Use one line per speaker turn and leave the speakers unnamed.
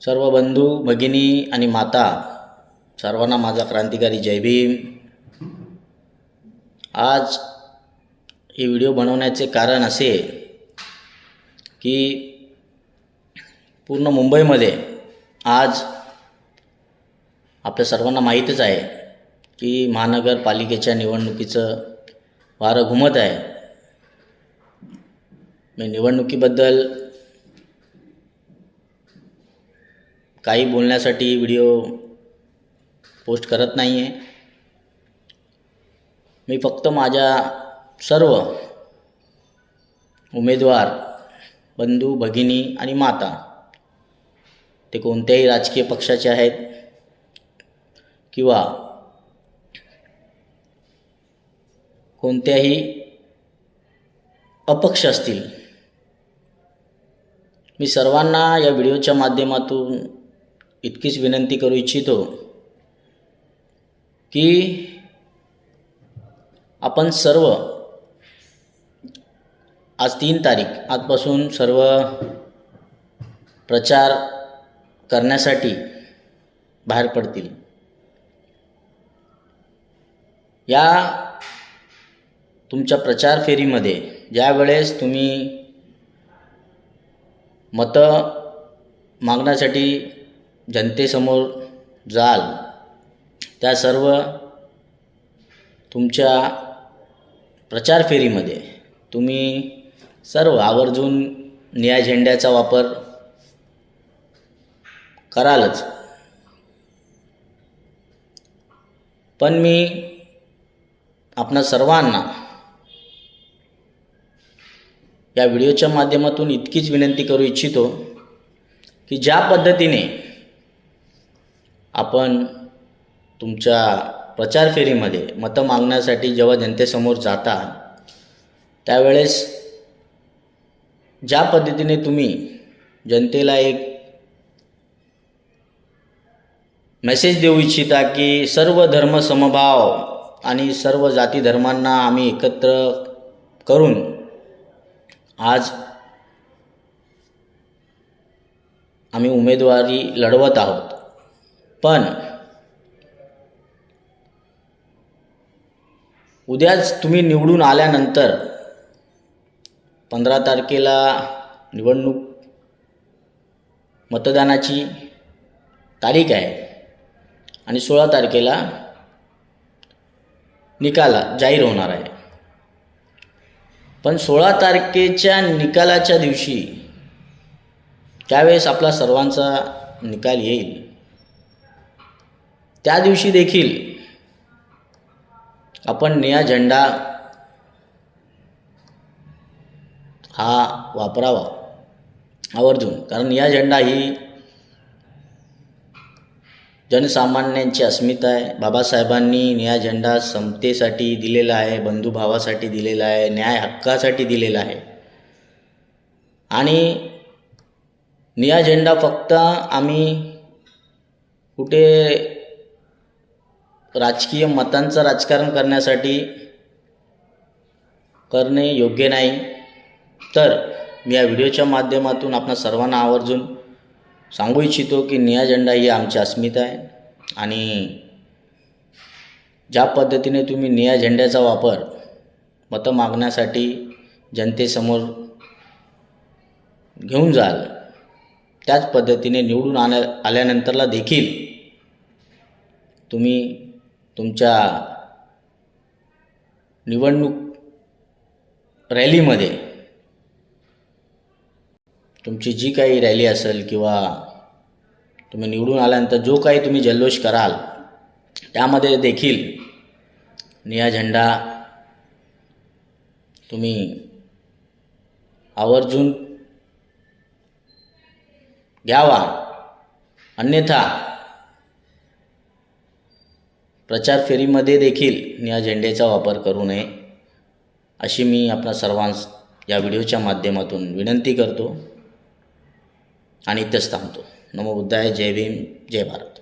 सर्व बंधू भगिनी आणि माता सर्वांना माझा क्रांतिकारी जय भीम। आज हे व्हिडिओ बनवण्याचे कारण असे की पूर्ण मुंबईमध्ये आज आपल्या सर्वांना माहीतच आहे की महानगरपालिकेच्या निवडणुकीचं वारं घुमत आहे। मी निवडणुकीबद्दल काही बोलण्यासाठी व्हिडिओ पोस्ट करत नाही आहे। मी फक्त माझ्या सर्व उमेदवार बंधू भगिनी आणि माता ते कोणत्याही राजकीय पक्षाचे आहेत किंवा कोणत्याही अपक्ष असतील, मी सर्वांना या व्हिडिओच्या माध्यमातून इतकीच विनंती करू इच्छितो की आपण सर्व आज 3 तारीख आजपासून सर्व प्रचार करण्यासाठी बाहेर पडतील। या तुमच्या प्रचार फेरीमध्ये ज्या वेळेस तुम्ही मतं मागण्यासाठी जनतेसमोर जाल, त्या सर्व तुमच्या प्रचार फेरीमध्ये तुम्ही सर्व आवर्जून निळ्या झेंड्याचा वापर करालच। पण मी आपणा सर्वांना या व्हिडिओच्या माध्यमातून इतकीच विनंती करू इच्छितो की ज्या पद्धतीने आपण तुमच्या प्रचार फेरीमध्ये मतं मागण्यासाठी जेव्हा जनतेसमोर जाता, त्यावेळेस ज्या पद्धतीने तुम्ही जनतेला एक मेसेज देऊ इच्छिता की सर्व धर्म समभाव आणि सर्व जाती धर्मांना आम्ही एकत्र करून आज आम्ही उमेदवारी लढवत आहोत। पण उद्याच तुम्ही निवडून आल्यानंतर 15 तारखेला निवडणूक मतदानाची तारीख आहे आणि 16 तारखेला निकाल जाहीर होणार आहे। पण 16 तारखेच्या निकालाच्या दिवशी त्यावेळेस आपला सर्वांचा निकाल येईल, त्या दिवशी देखील आपण निळा झेंडा हा वापरावा आवर्जून। कारण निळा झेंडा ही जनसामान्यांची अस्मिता आहे। बाबासाहेबांनी निळा झेंडा समतेसाठी दिलेला आहे, बंधुभावासाठी दिलेला आहे, न्याय हक्कासाठी दिलेला आहे। आणि निळा झेंडा फक्त आम्ही कुठे राजकीय मतांचं राजकारण करण्यासाठी करणे योग्य नाही। तर मी या व्हिडिओच्या माध्यमातून आपणा सर्वांना आवर्जून सांगू इच्छितो की निळा झेंडा ही आमची अस्मिता आहे आणि ज्या पद्धतीने तुम्ही निळ्या झेंड्याचा वापर मतं मागण्यासाठी जनतेसमोर घेऊन जाल, त्याच पद्धतीने निवडून आल्यानंतरला देखील तुम्ही तुमच्या निवडणूक रॅलीमध्ये तुमची जी काही रॅली असेल किंवा तुम्ही निवडून आल्यानंतर जो काही तुम्ही जल्लोष कराल, त्यामध्ये देखील निळा झेंडा तुम्ही आवर्जून घ्यावा। अन्यथा प्रचार फेरीमध्ये देखील निळ्या झेंड्याचा वापर करू नये अशी मी आपणा सर्वांस या व्हिडिओच्या माध्यमातून विनंती करतो आणि इथेच थांबतो। नमो बुद्धाय। जय भीम, जय भारत।